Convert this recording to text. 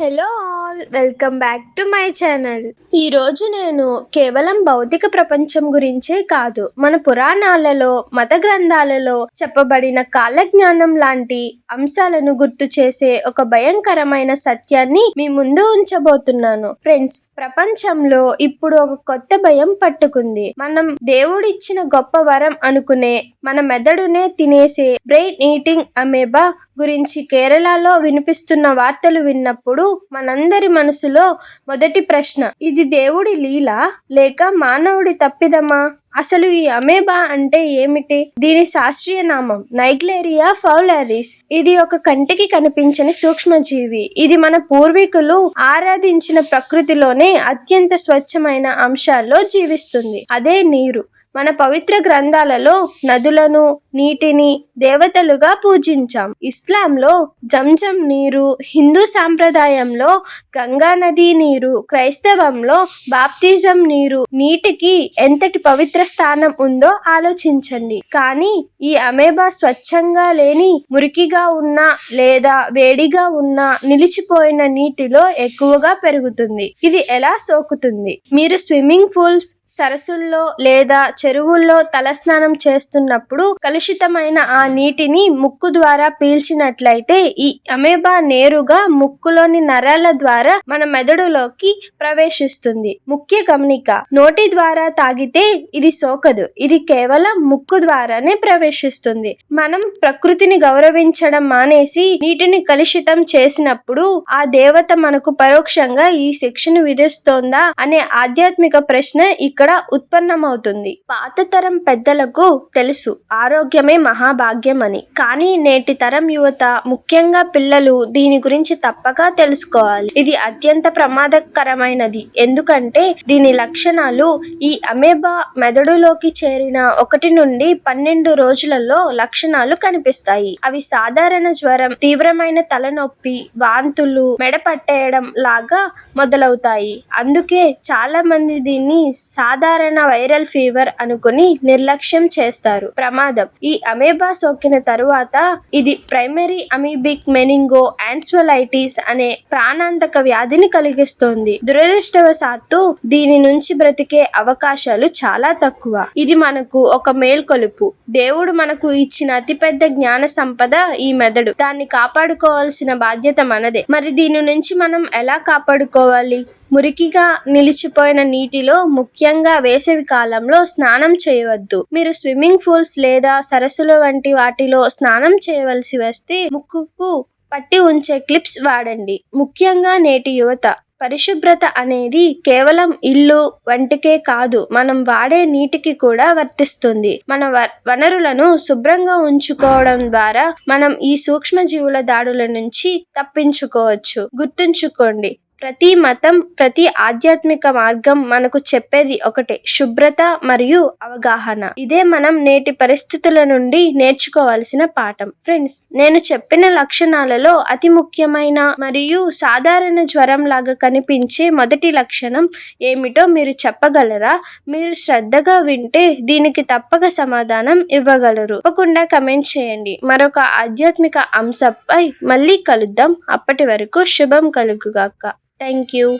Hello all, welcome back to my channel. ఈరోజు నేను కేవలం భౌతిక ప్రపంచం గురించే కాదు, మన పురాణాలలో, మత గ్రంథాలలో చెప్పబడిన కాలజ్ఞానం లాంటి అంశాలను గుర్తు చేసే ఒక భయంకరమైన సత్యాన్ని మీ ముందు ఉంచబోతున్నాను. ఫ్రెండ్స్, ప్రపంచంలో ఇప్పుడు ఒక కొత్త భయం పట్టుకుంది. మనం దేవుడిచ్చిన గొప్ప వరం అనుకునే మన మెదడునే తినేసే బ్రెయిన్ ఈటింగ్ అమేబా గురించి కేరళలో వినిపిస్తున్న వార్తలు విన్నప్పుడు మనందరి మనసులో మొదటి ప్రశ్న, ఇది దేవుడి లీల లేక మానవుడి తప్పిదమా? అసలు ఈ అమేబా అంటే ఏమిటి? దీని శాస్త్రీయ నామం నైగ్లేరియా ఫౌలారిస్. ఇది ఒక కంటికి కనిపించని సూక్ష్మజీవి. ఇది మన పూర్వీకులు ఆరాధించిన ప్రకృతిలోనే అత్యంత స్వచ్ఛమైన అంశాల్లో జీవిస్తుంది. అదే నీరు. మన పవిత్ర గ్రంథాలలో నదులను, నీటిని దేవతలుగా పూజించాం. ఇస్లాంలో జంజం నీరు, హిందూ సాంప్రదాయంలో గంగా నది నీరు, క్రైస్తవంలో బాప్తిజం నీరు. నీటికి ఎంతటి పవిత్ర స్థానం ఉందో ఆలోచించండి. కానీ ఈ అమేబా స్వచ్ఛంగా లేని, మురికిగా ఉన్న లేదా వేడిగా ఉన్న నిలిచిపోయిన నీటిలో ఎక్కువగా పెరుగుతుంది. ఇది ఎలా సోకుతుంది? మీరు స్విమ్మింగ్ పూల్స్, సరస్సుల్లో లేదా చెరువుల్లో తలస్నానం చేస్తున్నప్పుడు కలుషితమైన ఆ నీటిని ముక్కు ద్వారా పీల్చినట్లయితే ఈ అమేబా నేరుగా ముక్కులోని నరాల ద్వారా మన మెదడులోకి ప్రవేశిస్తుంది. ముఖ్య గమనిక, నోటి ద్వారా తాగితే ఇది సోకదు. ఇది కేవలం ముక్కు ద్వారానే ప్రవేశిస్తుంది. మనం ప్రకృతిని గౌరవించడం మానేసి నీటిని కలుషితం చేసినప్పుడు ఆ దేవత మనకు పరోక్షంగా ఈ శిక్షను విధిస్తోందా అనే ఆధ్యాత్మిక ప్రశ్న ఇక్కడ ఉత్పన్నమవుతుంది. పాత తరం పెద్దలకు తెలుసు ఆరోగ్యమే మహాభాగ్యం అని. కానీ నేటి తరం యువత, ముఖ్యంగా పిల్లలు దీని గురించి తప్పక తెలుసుకోవాలి. ఇది అత్యంత ప్రమాదకరమైనది. ఎందుకంటే దీని లక్షణాలు ఈ అమేబా మెదడులోకి చేరిన 1 నుండి 12 రోజులలో లక్షణాలు కనిపిస్తాయి. అవి సాధారణ జ్వరం, తీవ్రమైన తలనొప్పి, వాంతులు, మెడ పట్టేయడం లాగా మొదలవుతాయి. అందుకే చాలా మంది దీన్ని సాధారణ వైరల్ ఫీవర్ అనుకుని నిర్లక్ష్యం చేస్తారు. ప్రమాదం. ఈ అమేబా సోకిన తరువాత ఇది ప్రైమరీ అమీబిక్ మెనింగో యాన్సెఫలైటిస్ అనే ప్రాణాంతక వ్యాధిని కలిగిస్తుంది. దురదృష్టవశాత్తు దీని నుంచి బ్రతికే అవకాశాలు చాలా తక్కువ. ఇది మనకు ఒక మేల్కొలుపు. దేవుడు మనకు ఇచ్చిన అతిపెద్ద జ్ఞాన సంపద ఈ మెదడు. దాన్ని కాపాడుకోవాల్సిన బాధ్యత మనదే. మరి దీని నుంచి మనం ఎలా కాపాడుకోవాలి? మురికిగా నిలిచిపోయిన నీటిలో, ముఖ్యంగా వేసవి కాలంలో స్నానం చేయవద్దు. మీరు స్విమ్మింగ్ పూల్స్ లేదా సరస్సుల వంటి వాటిలో స్నానం చేయవలసి వస్తే ముక్కుకు పట్టి ఉంచే క్లిప్స్ వాడండి. ముఖ్యంగా నేటి యువత, పరిశుభ్రత అనేది కేవలం ఇల్లు, వంటికే కాదు, మనం వాడే నీటికి కూడా వర్తిస్తుంది. మన వనరులను శుభ్రంగా ఉంచుకోవడం ద్వారా మనం ఈ సూక్ష్మజీవుల దాడుల నుంచి తప్పించుకోవచ్చు. గుర్తుంచుకోండి, ప్రతి మతం, ప్రతి ఆధ్యాత్మిక మార్గం మనకు చెప్పేది ఒకటే, శుభ్రత మరియు అవగాహన. ఇదే మనం నేటి పరిస్థితుల నుండి నేర్చుకోవాల్సిన పాఠం. ఫ్రెండ్స్, నేను చెప్పిన లక్షణాలలో అతి ముఖ్యమైన మరియు సాధారణ జ్వరం లాగా కనిపించే మొదటి లక్షణం ఏమిటో మీరు చెప్పగలరా? మీరు శ్రద్ధగా వింటే దీనికి తప్పక సమాధానం ఇవ్వగలరు. తప్పకుండా కమెంట్ చేయండి. మరొక ఆధ్యాత్మిక అంశంపై మళ్ళీ కలుద్దాం. అప్పటి వరకు శుభం కలుగుగాక. Thank you.